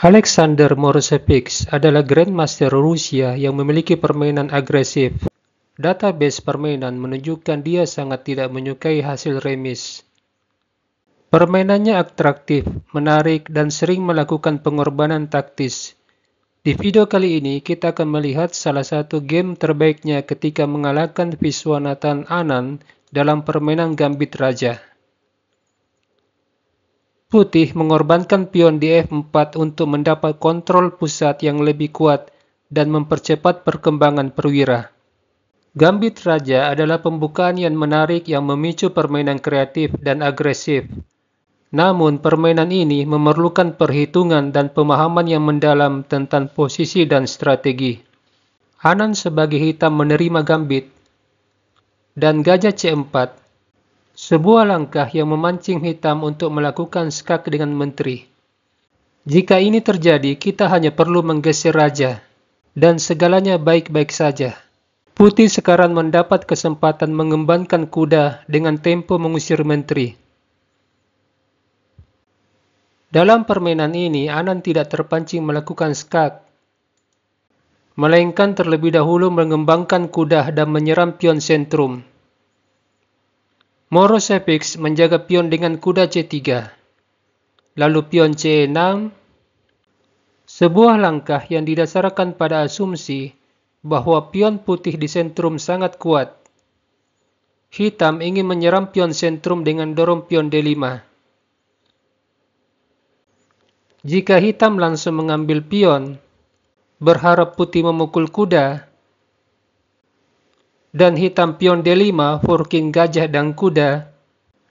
Alexander Moрошевich adalah Grandmaster Rusia yang memiliki permainan agresif. Database permainan menunjukkan dia sangat tidak menyukai hasil remis. Permainannya atraktif, menarik, dan sering melakukan pengorbanan taktis. Di video kali ini, kita akan melihat salah satu game terbaiknya ketika mengalahkan Viswanathan Anand dalam permainan Gambit Raja. Putih mengorbankan pion di F4 untuk mendapat kontrol pusat yang lebih kuat dan mempercepat perkembangan perwira. Gambit Raja adalah pembukaan yang menarik yang memicu permainan kreatif dan agresif. Namun, permainan ini memerlukan perhitungan dan pemahaman yang mendalam tentang posisi dan strategi. Anand sebagai hitam menerima gambit, dan gajah C4, sebuah langkah yang memancing hitam untuk melakukan skak dengan menteri. Jika ini terjadi, kita hanya perlu menggeser raja, dan segalanya baik-baik saja. Putih sekarang mendapat kesempatan mengembangkan kuda dengan tempo mengusir menteri. Dalam permainan ini, Anand tidak terpancing melakukan skak, melainkan terlebih dahulu mengembangkan kuda dan menyerang pion sentrum. Moрошевich menjaga pion dengan kuda C3, lalu pion C6, sebuah langkah yang didasarkan pada asumsi bahwa pion putih di sentrum sangat kuat. Hitam ingin menyerang pion sentrum dengan dorong pion D5. Jika hitam langsung mengambil pion, berharap putih memukul kuda, dan hitam pion D5 forking gajah dan kuda,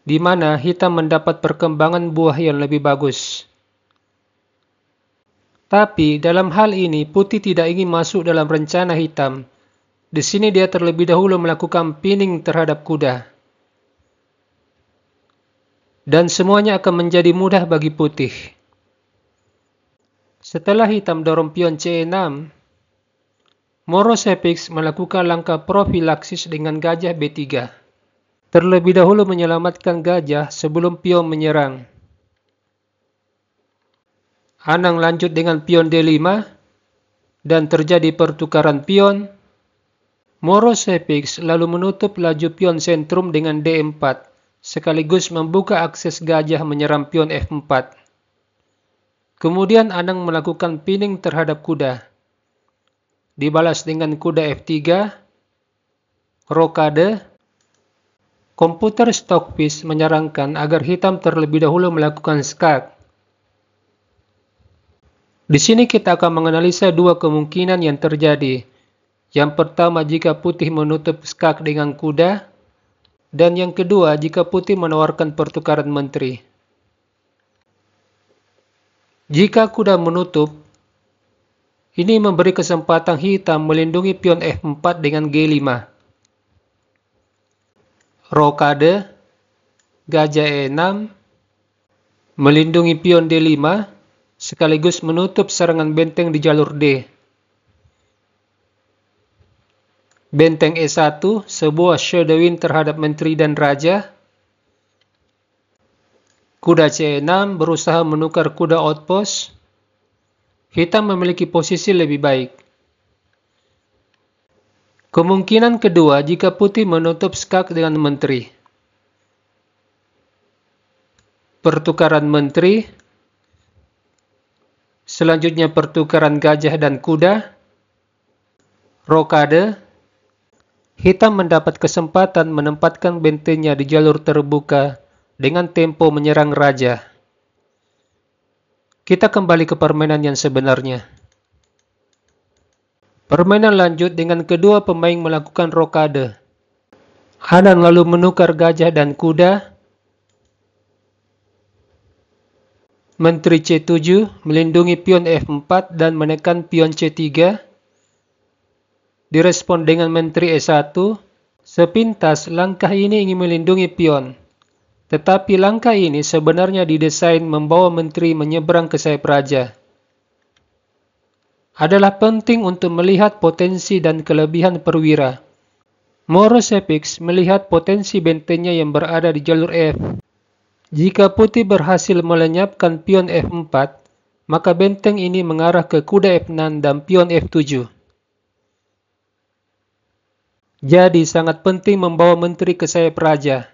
di mana hitam mendapat perkembangan buah yang lebih bagus. Tapi dalam hal ini putih tidak ingin masuk dalam rencana hitam. Di sini dia terlebih dahulu melakukan pinning terhadap kuda. Dan semuanya akan menjadi mudah bagi putih. Setelah hitam dorong pion C6, Moрошевich melakukan langkah profilaksis dengan gajah B3. Terlebih dahulu menyelamatkan gajah sebelum pion menyerang. Anand lanjut dengan pion D5 dan terjadi pertukaran pion. Moрошevich lalu menutup laju pion sentrum dengan D4 sekaligus membuka akses gajah menyerang pion F4. Kemudian Anand melakukan pinning terhadap kuda. Dibalas dengan kuda F3, rokade. Komputer Stockfish menyarankan agar hitam terlebih dahulu melakukan skak. Di sini kita akan menganalisa dua kemungkinan yang terjadi. Yang pertama jika putih menutup skak dengan kuda, dan yang kedua jika putih menawarkan pertukaran menteri. Jika kuda menutup, ini memberi kesempatan hitam melindungi pion F4 dengan G5. Rokade, gajah E6, melindungi pion D5, sekaligus menutup serangan benteng di jalur D. Benteng E1, sebuah shadowing terhadap menteri dan raja. Kuda C6 berusaha menukar kuda outpost. Hitam memiliki posisi lebih baik. Kemungkinan kedua jika putih menutup skak dengan menteri. Pertukaran menteri. Selanjutnya pertukaran gajah dan kuda. Rokade. Hitam mendapat kesempatan menempatkan bentengnya di jalur terbuka dengan tempo menyerang raja. Kita kembali ke permainan yang sebenarnya. Permainan lanjut dengan kedua pemain melakukan rokade. Anand lalu menukar gajah dan kuda. Menteri C7 melindungi pion F4 dan menekan pion C3. Direspon dengan menteri E1. Sepintas langkah ini ingin melindungi pion. Tetapi langkah ini sebenarnya didesain membawa menteri menyeberang ke sayap raja. Adalah penting untuk melihat potensi dan kelebihan perwira. Moрошевich melihat potensi bentengnya yang berada di jalur F. Jika putih berhasil melenyapkan pion F4, maka benteng ini mengarah ke kuda F6 dan pion F7. Jadi sangat penting membawa menteri ke sayap raja.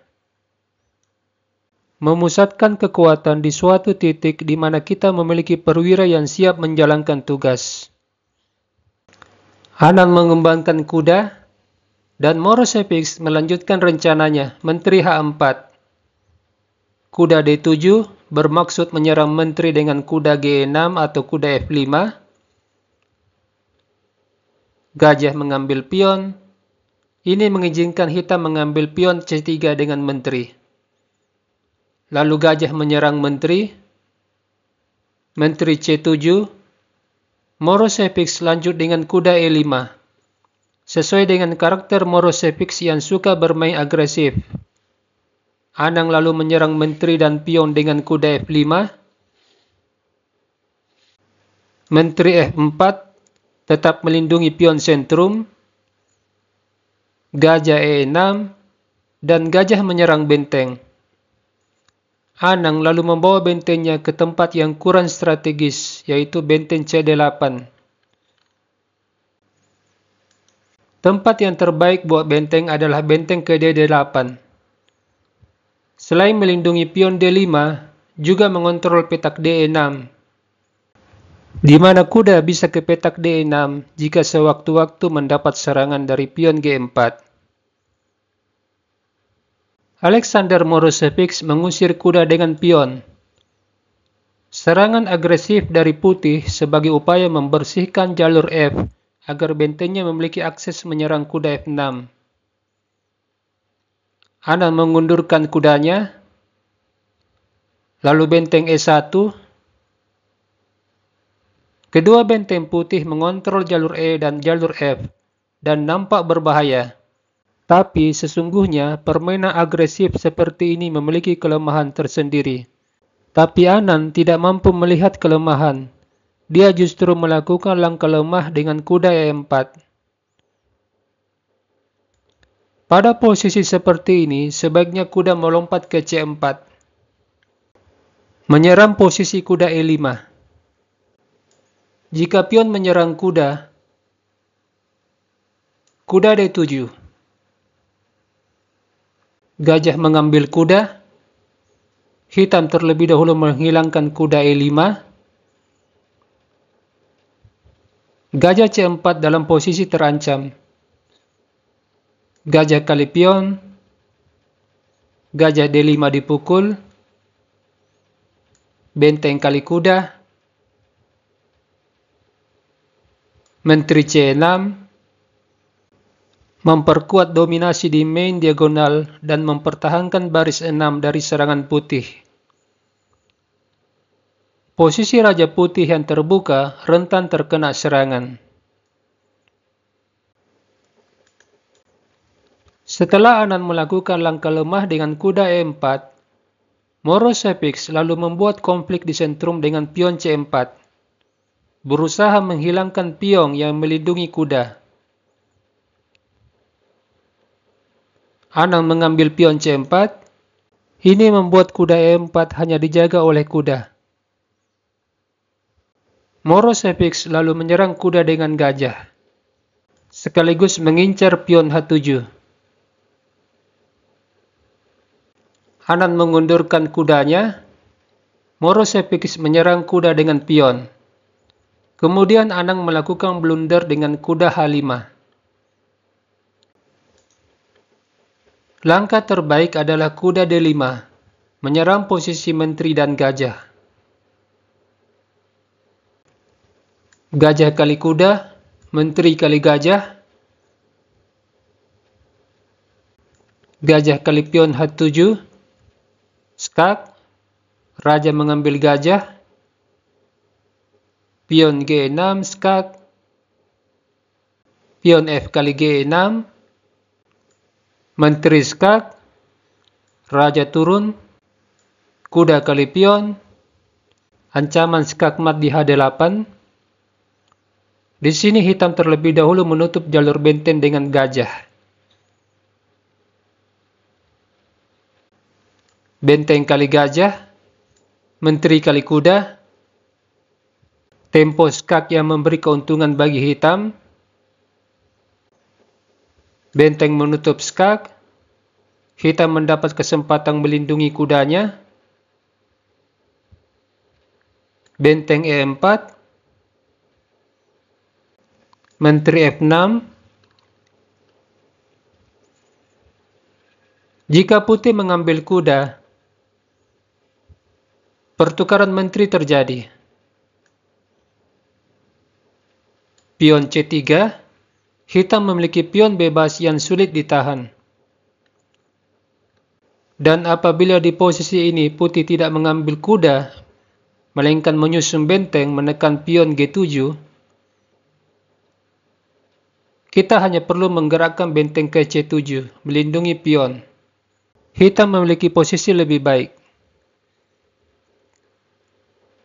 Memusatkan kekuatan di suatu titik di mana kita memiliki perwira yang siap menjalankan tugas. Hanan mengembangkan kuda, dan Morosevic melanjutkan rencananya, menteri H4. Kuda D7 bermaksud menyerang menteri dengan kuda G6 atau kuda F5. Gajah mengambil pion. Ini mengizinkan hitam mengambil pion C3 dengan menteri. Lalu gajah menyerang menteri. Menteri C7. Morosevic lanjut dengan kuda E5. Sesuai dengan karakter Morosevic yang suka bermain agresif. Anang lalu menyerang menteri dan pion dengan kuda F5. Menteri F4 tetap melindungi pion sentrum. Gajah E6 dan gajah menyerang benteng. Anang lalu membawa bentengnya ke tempat yang kurang strategis, yaitu benteng C8. Tempat yang terbaik buat benteng adalah benteng ke D8. Selain melindungi pion D5, juga mengontrol petak D6, di mana kuda bisa ke petak D6 jika sewaktu-waktu mendapat serangan dari pion G4. Alexander Morosevic mengusir kuda dengan pion. Serangan agresif dari putih sebagai upaya membersihkan jalur F agar bentengnya memiliki akses menyerang kuda F6. Anang mengundurkan kudanya, lalu benteng E1. Kedua benteng putih mengontrol jalur E dan jalur F dan nampak berbahaya. Tapi sesungguhnya permainan agresif seperti ini memiliki kelemahan tersendiri. Tapi Anand tidak mampu melihat kelemahan. Dia justru melakukan langkah lemah dengan kuda E4. Pada posisi seperti ini, sebaiknya kuda melompat ke C4. Menyerang posisi kuda E5. Jika pion menyerang kuda, kuda D7. Gajah mengambil kuda. Hitam terlebih dahulu menghilangkan kuda E5. Gajah C4 dalam posisi terancam. Gajah kali pion. Gajah D5 dipukul. Benteng kali kuda. Menteri C6. Memperkuat dominasi di main diagonal dan mempertahankan baris 6 dari serangan putih. Posisi Raja Putih yang terbuka rentan terkena serangan. Setelah Anand melakukan langkah lemah dengan kuda E4, Morosevic lalu membuat konflik di sentrum dengan pion C4, berusaha menghilangkan pion yang melindungi kuda. Anang mengambil pion C4. Ini membuat kuda E4 hanya dijaga oleh kuda. Morosevic lalu menyerang kuda dengan gajah, sekaligus mengincar pion H7. Anand mengundurkan kudanya. Morosevic menyerang kuda dengan pion. Kemudian Anand melakukan blunder dengan kuda H5. Langkah terbaik adalah kuda D5, menyerang posisi menteri dan gajah. Gajah kali kuda, menteri kali gajah. Gajah kali pion H7. Skak. Raja mengambil gajah. Pion G6, skak. Pion F kali G6. Menteri skak. Raja turun. Kuda kali pion. Ancaman skak mat di H8. Di sini hitam terlebih dahulu menutup jalur benteng dengan gajah. Benteng kali gajah. Menteri kali kuda. tempo skak yang memberi keuntungan bagi hitam, benteng menutup skak, hitam mendapat kesempatan melindungi kudanya, benteng E4, menteri F6. Jika putih mengambil kuda, pertukaran menteri terjadi. Pion C3, hitam memiliki pion bebas yang sulit ditahan. Dan apabila di posisi ini putih tidak mengambil kuda, melainkan menyusun benteng menekan pion G7, kita hanya perlu menggerakkan benteng ke C7, melindungi pion. Hitam memiliki posisi lebih baik.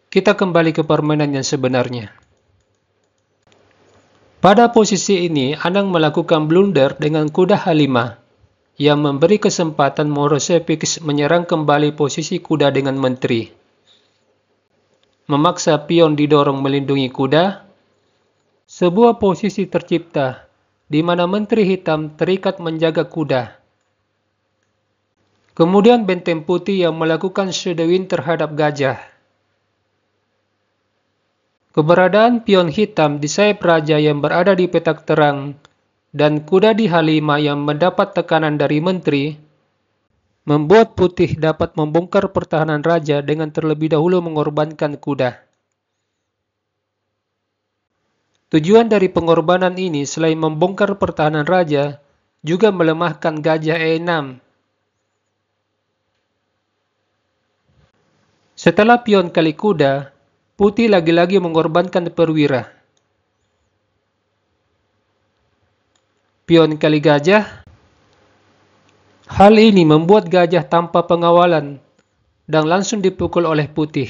Kita kembali ke permainan yang sebenarnya. Pada posisi ini, Anang melakukan blunder dengan kuda H5, yang memberi kesempatan Morosevic menyerang kembali posisi kuda dengan menteri. Memaksa pion didorong melindungi kuda, sebuah posisi tercipta di mana menteri hitam terikat menjaga kuda. Kemudian benteng putih yang melakukan shadowing terhadap gajah. Keberadaan pion hitam di sayap raja yang berada di petak terang dan kuda di H5 yang mendapat tekanan dari menteri membuat putih dapat membongkar pertahanan raja dengan terlebih dahulu mengorbankan kuda. Tujuan dari pengorbanan ini selain membongkar pertahanan raja, juga melemahkan gajah E6. Setelah pion kali kuda, putih lagi-lagi mengorbankan perwira. Pion kali gajah. Hal ini membuat gajah tanpa pengawalan dan langsung dipukul oleh putih.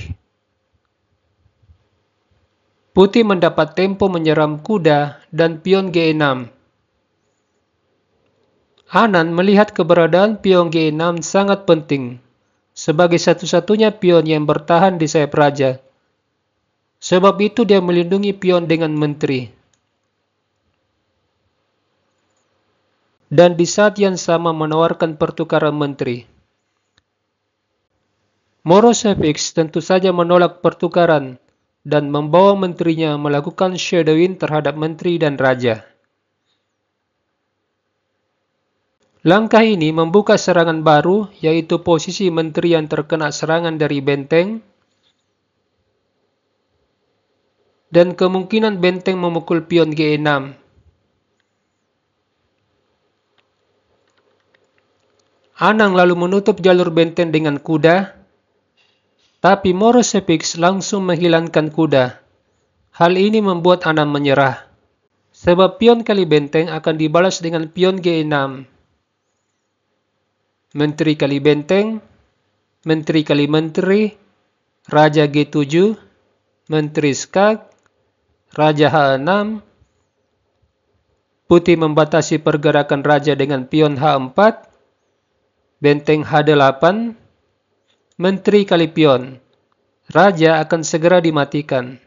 Putih mendapat tempo menyeram kuda dan pion G6. Anand melihat keberadaan pion G6 sangat penting sebagai satu-satunya pion yang bertahan di sayap raja. Sebab itu dia melindungi pion dengan menteri. Dan di saat yang sama menawarkan pertukaran menteri. Morosevic tentu saja menolak pertukaran dan membawa menterinya melakukan shadowing terhadap menteri dan raja. Langkah ini membuka serangan baru, yaitu posisi menteri yang terkena serangan dari benteng, dan kemungkinan benteng memukul pion G6. Anang lalu menutup jalur benteng dengan kuda, tapi Morosevic langsung menghilangkan kuda. Hal ini membuat Anang menyerah, sebab pion kali benteng akan dibalas dengan pion G6. Menteri kali benteng, menteri kali menteri, raja G7, menteri skak, raja H6, putih membatasi pergerakan raja dengan pion H4, benteng H8, menteri kali pion, raja akan segera dimatikan.